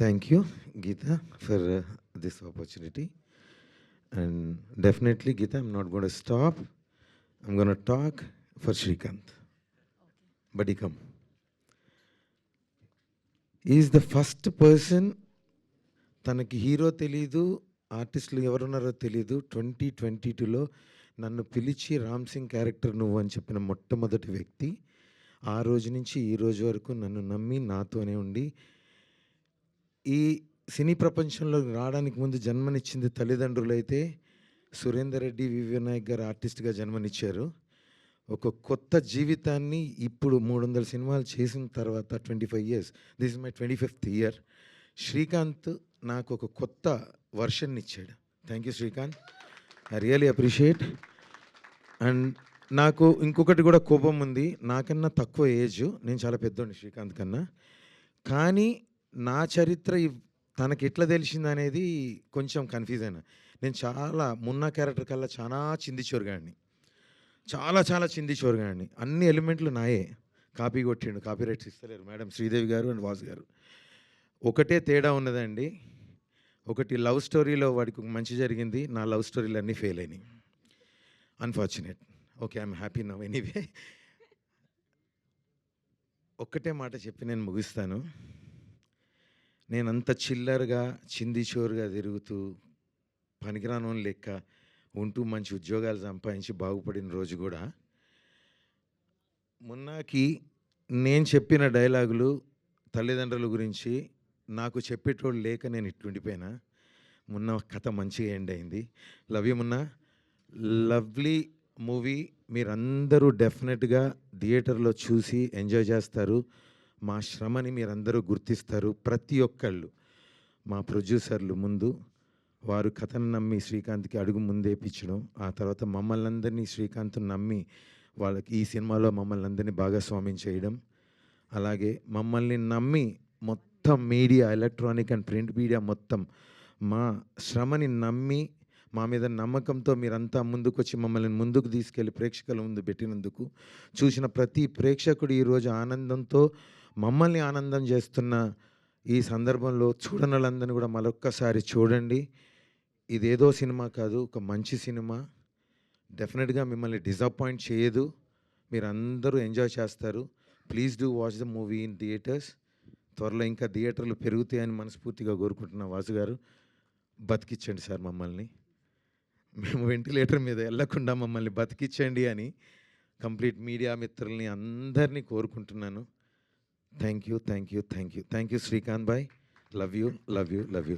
Thank you, Geeta, for this opportunity. And definitely, Geeta, I'm not going to stop. I'm going to talk for Shrikant. Buddy, come. He's the first person, తనకి hero తెలీదు, ఆర్టిస్టులు ఎవరున్నారో తెలీదు. 2022లో నన్ను పిలిచి Ram Singh character నువ్వు అని చెప్పిన మొట్టమొదటి వ్యక్తి. ఆ రోజు నుంచి ఈ రోజు వరకు నన్ను నమ్మి నాతోనే ఉండి ఈ సినీ ప్రపంచంలో రావడానికి ముందు జన్మనిచ్చింది తల్లిదండ్రులైతే సురేందర్ రెడ్డి, వివి వినాయక్ గారు ఆర్టిస్ట్గా జన్మనిచ్చారు. ఒక కొత్త జీవితాన్ని ఇప్పుడు 300 సినిమాలు చేసిన తర్వాత 25 years, this is my 25th year, Srikanth నాకు ఒక కొత్త వర్షన్ ఇచ్చాడు. Thank you Srikanth, I really appreciate. And నాకు ఇంకొకటి కూడా కోపం ఉంది. నాకన్నా తక్కువ ఏజ్, నేను చాలా పెద్దోడిని శ్రీకాంత్ కన్నా. కానీ నా చరిత్ర తనకి ఎట్లా తెలిసింది అనేది కొంచెం కన్ఫ్యూజ్ అయినా. నేను చాలా మున్నా క్యారెక్టర్ కల్లా చాలా చింది చోరుగాడిని, చాలా చాలా చింది చోరుగాడిని. అన్ని ఎలిమెంట్లు నాయే. కాపీ కొట్టిండు, కాపీ రైట్స్ ఇస్తలేరు మేడం శ్రీదేవి గారు అండ్ వాసు గారు. ఒకటే తేడా ఉన్నదండి. ఒకటి లవ్ స్టోరీలో వాడికి మంచి జరిగింది, నా లవ్ స్టోరీలు అన్నీ ఫెయిల్ అయినాయి. Unfortunate. Okay, I'm happy now anyway. ఒక్కటే మాట చెప్పి నేను ముగిస్తాను. నేనంత చిల్లరగా చింది చోరుగా తిరుగుతూ పనికిరాను లెక్క ఉంటూ మంచి ఉద్యోగాలు సంపాదించి బాగుపడిన రోజు కూడా మొన్నకి నేను చెప్పిన డైలాగులు తల్లిదండ్రుల గురించి నాకు చెప్పేటోళ్ళు లేక నేను ఇట్లుండిపోయినా. మొన్న కథ మంచిగా ఎండ్ అయింది. లవ్ యూ మొన్న. Lovely movie. మీరందరూ డెఫినెట్గా థియేటర్లో చూసి ఎంజాయ్ చేస్తారు. మా శ్రమని మీరందరూ గుర్తిస్తారు. ప్రతి ఒక్కళ్ళు, మా ప్రొడ్యూసర్లు ముందు వారు కథను నమ్మి శ్రీకాంత్కి అడుగు ముందేపించడం, ఆ తర్వాత మమ్మల్ని అందరినీ శ్రీకాంత్ నమ్మి వాళ్ళకి ఈ సినిమాలో మమ్మల్ని అందరినీ భాగస్వామ్యం చేయడం, అలాగే మమ్మల్ని నమ్మి మొత్తం media, electronic and print media మొత్తం మా శ్రమని నమ్మి మా మీద నమ్మకంతో మీరంతా ముందుకొచ్చి మమ్మల్ని ముందుకు తీసుకెళ్ళి ప్రేక్షకుల ముందు పెట్టినందుకు, చూసిన ప్రతి ప్రేక్షకుడు ఈరోజు ఆనందంతో మమ్మల్ని ఆనందం చేస్తున్న ఈ సందర్భంలో చూడని వాళ్ళందరినీ కూడా మరొక్కసారి చూడండి. ఇదేదో సినిమా కాదు, ఒక మంచి సినిమా. డెఫినెట్గా మిమ్మల్ని డిసప్పాయింట్ చేయదు, మీరందరూ ఎంజాయ్ చేస్తారు. Please do watch the movie in theatres. త్వరలో ఇంకా థియేటర్లు పెరుగుతాయని మనస్ఫూర్తిగా కోరుకుంటున్నా. వాసు గారు, బతికించండి సార్ మమ్మల్ని. మేము వెంటిలేటర్ మీద వెళ్ళకుండా మమ్మల్ని బతికించండి అని కంప్లీట్ మీడియా మిత్రుల్ని అందరినీ కోరుకుంటున్నాను. Thank you, thank you, thank you, thank you Srikanth Bhai. Love you, love you, love you.